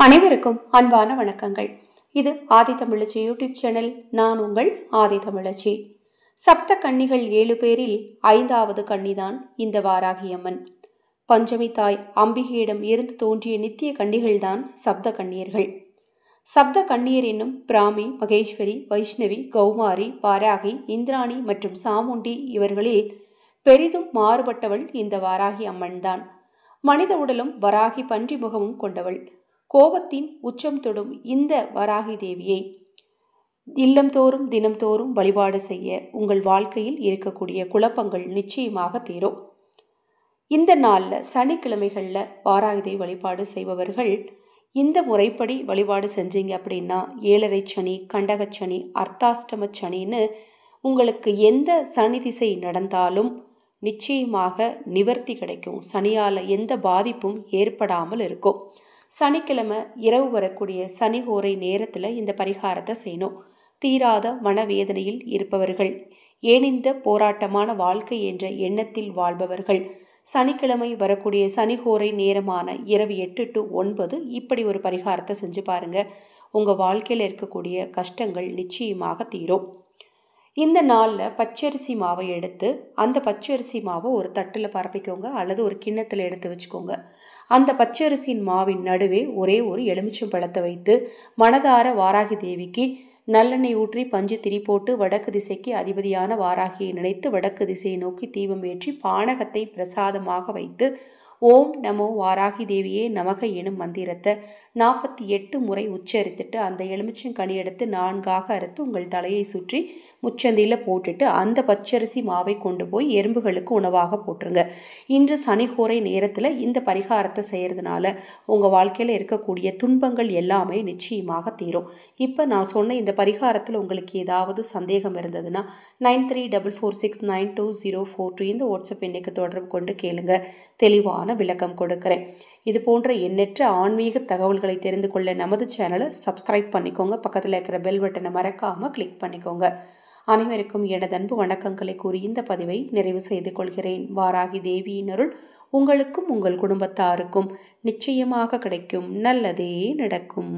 அனைவருக்கும் அன்பான வணக்கங்கள். இது ஆதி தமிழச்சி யூடியூப் சேனல். நான் உங்கள் ஆதி தமிழச்சி. சப்த கன்னிகள் 7 பேரில் 5வது கன்னிதான் இந்த வாராகி அம்மன். பஞ்சமி தாய் அம்பிகையிடம் இருந்து தோன்றிய நித்திய கன்னிகள்தான் சப்த கன்னியர்கள். சப்த கன்னியர் என்னும் பிராமி, மகேஸ்வரி, வைஷ்ணவி, கௌமாரி, வாராகி, இந்திராணி மற்றும் சாமுண்டி இவர்களில் பெரிதும் மாறுபட்டவள் இந்த வாராகி அம்மன் தான். மனித உடலும் வராகி பன்றி முகமும் கொண்டவள். கோபத்தின் உச்சம் தொடும் இந்த வராகி தேவியை இல்லம்தோறும் தினம்தோறும் வழிபாடு செய்ய உங்கள் வாழ்க்கையில் இருக்கக்கூடிய குழப்பங்கள் நிச்சயமாக தீரும். இந்த நாளில் சனிக்கிழமைகளில் வாராகி தேவி வழிபாடு செய்பவர்கள் இந்த முறைப்படி வழிபாடு செஞ்சீங்க அப்படின்னா 7.5 சனி, கண்டகச்சனி, அர்த்தாஷ்டம சனின்னு உங்களுக்கு எந்த சனி திசை நடந்தாலும் நிச்சயமாக நிவர்த்தி கிடைக்கும். சனியால் எந்த பாதிப்பும் ஏற்படாமல் இருக்கும். சனிக்கிழமை இரவு வரக்கூடிய சனிகோரை நேரத்தில் இந்த பரிகாரத்தை செய்யணும். தீராத மனவேதனையில் இருப்பவர்கள், ஏனிந்த போராட்டமான வாழ்க்கை என்ற எண்ணத்தில் வாழ்பவர்கள், சனிக்கிழமை வரக்கூடிய சனிகோரை நேரமான இரவு 8 to 9 இப்படி ஒரு பரிகாரத்தை செஞ்சு பாருங்க. உங்கள் வாழ்க்கையில் இருக்கக்கூடிய கஷ்டங்கள் நிச்சயமாக தீரும். இந்த நாளில் பச்சரிசி மாவை எடுத்து அந்த பச்சரிசி மாவை ஒரு தட்டில் பரப்பிக்கோங்க அல்லது ஒரு கிண்ணத்தில் எடுத்து வச்சுக்கோங்க. அந்த பச்சரிசியின் மாவின் நடுவே ஒரே ஒரு எலுமிச்சம் பழத்தை வைத்து மனதார வாராகி தேவிக்கு நல்லெண்ணெய் ஊற்றி பஞ்சு திரி போட்டு வடக்கு திசைக்கு அதிபதியான வாராகியை நினைத்து வடக்கு திசையை நோக்கி தீபம் ஏற்றி பானகத்தை பிரசாதமாக வைத்து ஓம் நமோ வாராகி தேவியே நமக எனும் மந்திரத்தை 48 முறை உச்சரித்துட்டு அந்த எலுமிச்சங்கனி எடுத்து 4ஆக அறுத்து உங்கள் தலையை சுற்றி முச்சந்தியில் போட்டுட்டு அந்த பச்சரிசி மாவை கொண்டு போய் எறும்புகளுக்கு உணவாக போட்டுருங்க. இன்று சனிகோரை நேரத்தில் இந்த பரிகாரத்தை செய்கிறதுனால உங்கள் வாழ்க்கையில் இருக்கக்கூடிய துன்பங்கள் எல்லாமே நிச்சயமாக தீரும். இப்போ நான் சொன்ன இந்த பரிகாரத்தில் உங்களுக்கு ஏதாவது சந்தேகம் இருந்ததுன்னா 9344692042 இந்த வாட்ஸ்அப் எண்ணுக்கு தொடர்பு கொண்டு கேளுங்க. தெளிவான விளக்கம் கொடுக்கிறேன். இது போன்ற எண்ணற்ற ஆன்மீக தகவல்களை தெரிந்து கொள்ள நமது சேனலை சப்ஸ்கிரைப் பண்ணிக்கோங்க. பக்கத்தில் இருக்கிற பெல் பட்டனை மறக்காமல் கிளிக் பண்ணிக்கோங்க. அனைவருக்கும் எனது அன்பு வணக்கங்களை கூறி இந்த பதிவை நிறைவு செய்து கொள்கிறேன். வாராகி தேவியின் அருள் உங்களுக்கும் உங்கள் குடும்பத்தாருக்கும் நிச்சயமாக கிடைக்கும். நல்லதே நடக்கும்.